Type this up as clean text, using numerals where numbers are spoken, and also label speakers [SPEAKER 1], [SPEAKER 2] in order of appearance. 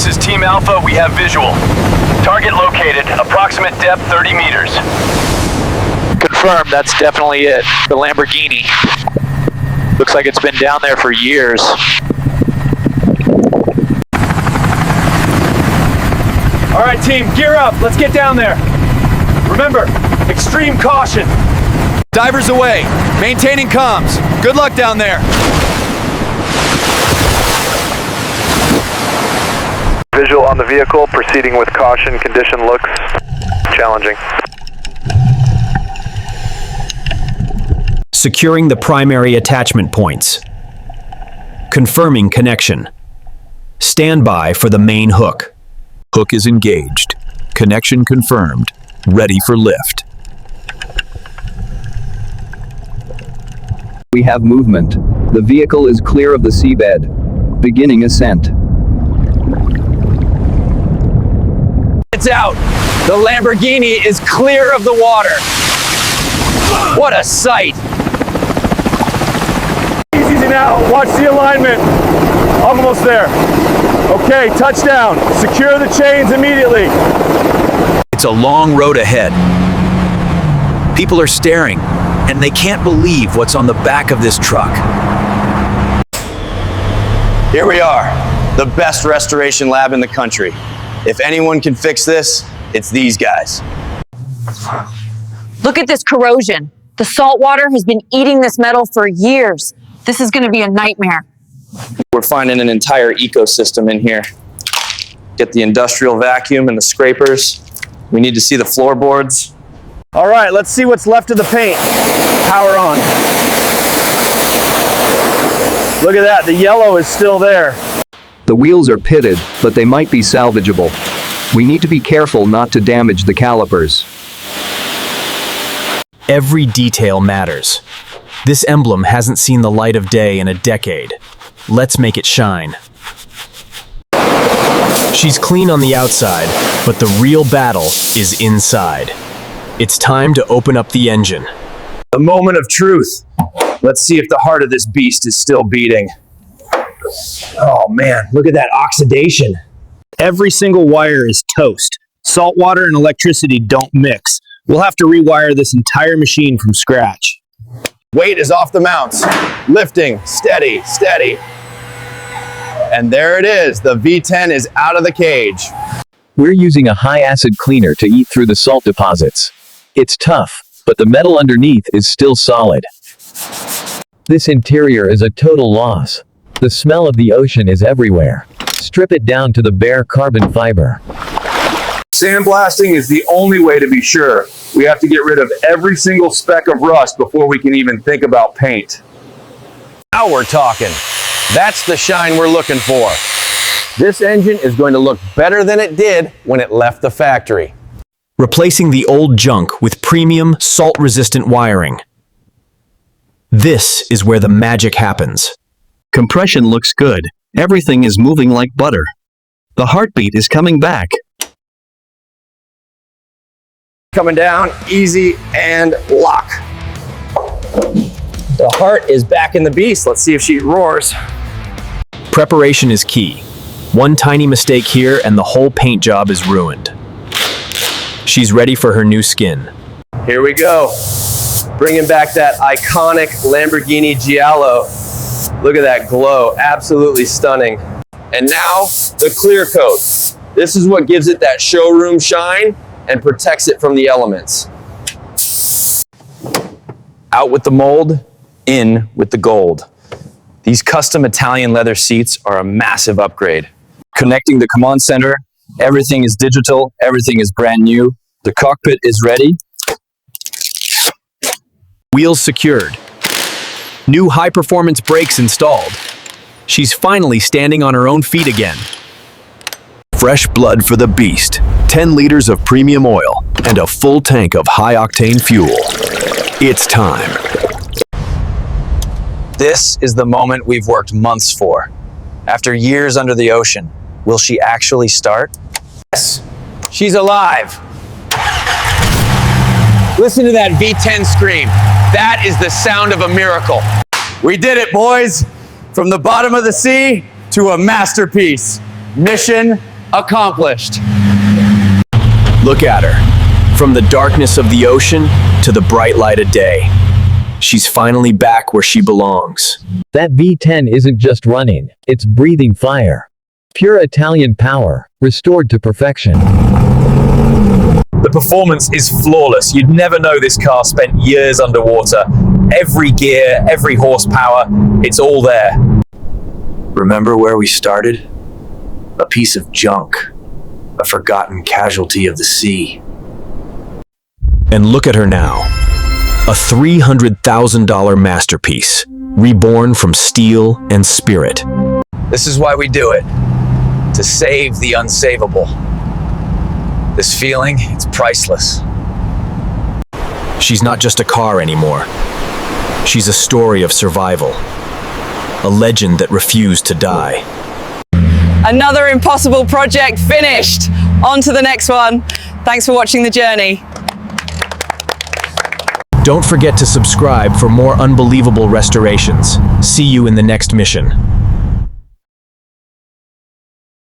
[SPEAKER 1] is Team Alpha. We have visual. Target located. Approximate depth 30 meters.
[SPEAKER 2] Confirmed, that's definitely it. The Lamborghini. Looks like it's been down there for years.
[SPEAKER 1] All right, team, gear up. Let's get down there. Remember, extreme caution.
[SPEAKER 3] Divers away. Maintaining comms. Good luck down there.
[SPEAKER 4] Visual on the vehicle, proceeding with caution. Condition looks challenging.
[SPEAKER 5] Securing the primary attachment points. Confirming connection. Stand by for the main hook.
[SPEAKER 6] Hook is engaged. Connection confirmed. Ready for lift.
[SPEAKER 7] We have movement. The vehicle is clear of the seabed. Beginning ascent.
[SPEAKER 3] It's out. The Lamborghini is clear of the water. What a sight.
[SPEAKER 1] Easy now. Watch the alignment. Almost there. Okay, touchdown. Secure the chains immediately.
[SPEAKER 6] It's a long road ahead. People are staring, and they can't believe what's on the back of this truck.
[SPEAKER 8] Here we are, the best restoration lab in the country. If anyone can fix this, it's these guys.
[SPEAKER 9] Look at this corrosion. The salt water has been eating this metal for years. This is going to be a nightmare.
[SPEAKER 8] We're finding an entire ecosystem in here. Get the industrial vacuum and the scrapers. We need to see the floorboards.
[SPEAKER 1] All right, let's see what's left of the paint. Power on. Look at that, the yellow is still there.
[SPEAKER 7] The wheels are pitted, but they might be salvageable. We need to be careful not to damage the calipers.
[SPEAKER 5] Every detail matters. This emblem hasn't seen the light of day in a decade. Let's make it shine. She's clean on the outside, but the real battle is inside. It's time to open up the engine.
[SPEAKER 8] The moment of truth. Let's see if the heart of this beast is still beating. Oh man, look at that oxidation.
[SPEAKER 10] Every single wire is toast. Salt water and electricity don't mix. We'll have to rewire this entire machine from scratch.
[SPEAKER 8] Weight is off the mounts. Lifting, steady, steady. And there it is, the V10 is out of the cage.
[SPEAKER 11] We're using a high-acid cleaner to eat through the salt deposits. It's tough, but the metal underneath is still solid. This interior is a total loss. The smell of the ocean is everywhere. Strip it down to the bare carbon fiber.
[SPEAKER 4] Sandblasting is the only way to be sure. We have to get rid of every single speck of rust before we can even think about paint.
[SPEAKER 8] Now we're talking. That's the shine we're looking for. This engine is going to look better than it did when it left the factory.
[SPEAKER 5] Replacing the old junk with premium, salt-resistant wiring. This is where the magic happens.
[SPEAKER 12] Compression looks good. Everything is moving like butter. The heartbeat is coming back.
[SPEAKER 8] Coming down, easy, and lock. The heart is back in the beast. Let's see if she roars.
[SPEAKER 5] Preparation is key. One tiny mistake here and the whole paint job is ruined. She's ready for her new skin.
[SPEAKER 8] Here we go. Bringing back that iconic Lamborghini Giallo. Look at that glow, absolutely stunning. And now, the clear coat. This is what gives it that showroom shine and protects it from the elements. Out with the mold, in with the gold. These custom Italian leather seats are a massive upgrade. Connecting the command center, everything is digital, everything is brand new. The cockpit is ready.
[SPEAKER 5] Wheels secured. New high-performance brakes installed. She's finally standing on her own feet again.
[SPEAKER 6] Fresh blood for the beast. 10 liters of premium oil and a full tank of high-octane fuel. It's time.
[SPEAKER 8] This is the moment we've worked months for. After years under the ocean, will she actually start? Yes, she's alive. Listen to that V10 scream. That is the sound of a miracle. We did it, boys. From the bottom of the sea to a masterpiece. Mission
[SPEAKER 3] accomplished.
[SPEAKER 5] Look at her. From the darkness of the ocean to the bright light of day. She's finally back where she belongs.
[SPEAKER 11] That V10 isn't just running, it's breathing fire. Pure Italian power, restored to perfection.
[SPEAKER 1] The performance is flawless. You'd never know this car spent years underwater. Every gear, every horsepower, it's all there.
[SPEAKER 5] Remember where we started? A piece of junk. A forgotten casualty of the sea. And look at her now. A $300,000 masterpiece, reborn from steel and spirit.
[SPEAKER 3] This is why we do it. To save the unsavable. This feeling, it's priceless.
[SPEAKER 5] She's not just a car anymore. She's a story of survival. A legend that refused to die.
[SPEAKER 9] Another impossible project finished. On to the next one. Thanks for watching the journey.
[SPEAKER 5] Don't forget to subscribe for more unbelievable restorations. See you in the next mission.